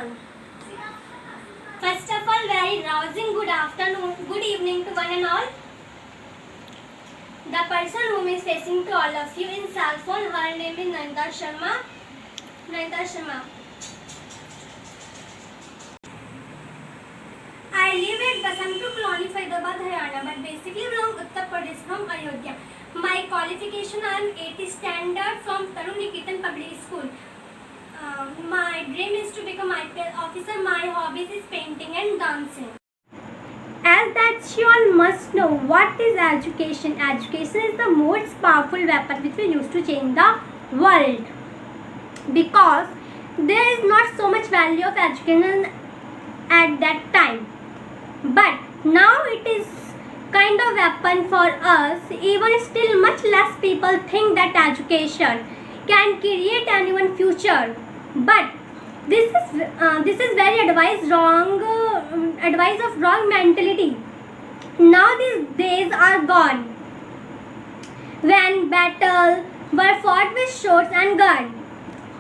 everyone. First of all, very rousing good afternoon, good evening to one and all. The person whom is facing to all of you in cell phone, her name is Nanita Sharma. Nanita Sharma. I live at Basantu Colony, Faridabad, Haryana, but basically belong Uttar Pradesh from Ayodhya. My qualification, I am 80 standard from Tarun Niketan Public School. My dream is to become IPS officer. My hobbies is painting and dancing. As that you all must know, what is education? Education is the most powerful weapon which we use to change the world. Because there is not so much value of education at that time. But now it is kind of weapon for us. Even still much less people think that education can create anyone's future. But this is very advice of wrong mentality. Now these days are gone when battles were fought with swords and guns.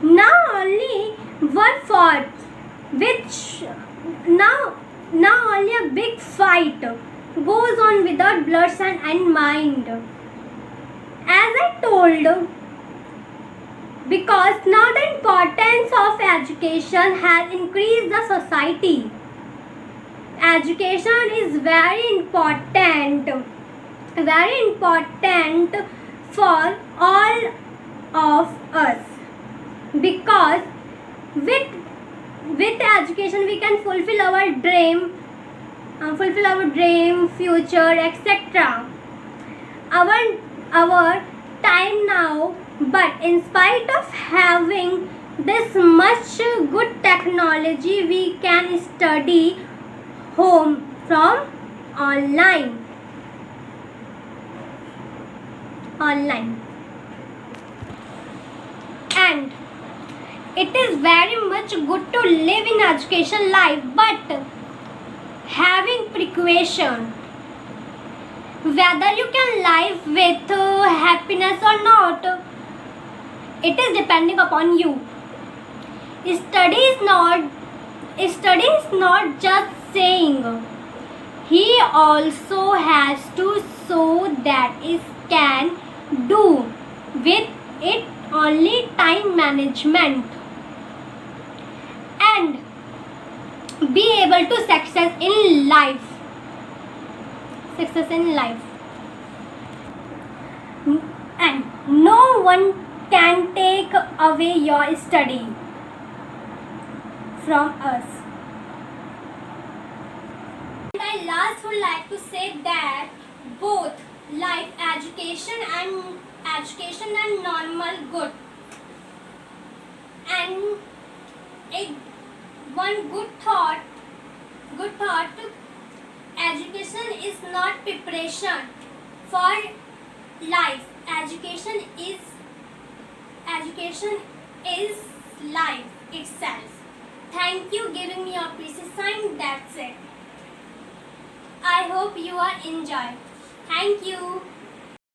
Now only one fought which now only a big fight goes on without blood and mind. As I told, because now the importance of education has increased the society. Education is very important for all of us, because with education we can fulfill our dream, future, etc. Our time now. But in spite of having this much good technology, we can study home from online. And it is very much good to live in education life, but having precaution. Whether you can live with happiness or not, it is depending upon you. Study is not just saying. He also has to show that it can do with it only time management and be able to success in life. And no one can take away your study from us. And I last would like to say that both life education and normal good, and one good thought, education is not preparation for life. Education is life itself. Thank you giving me your precious time. That's it. I hope you are enjoying. Thank you.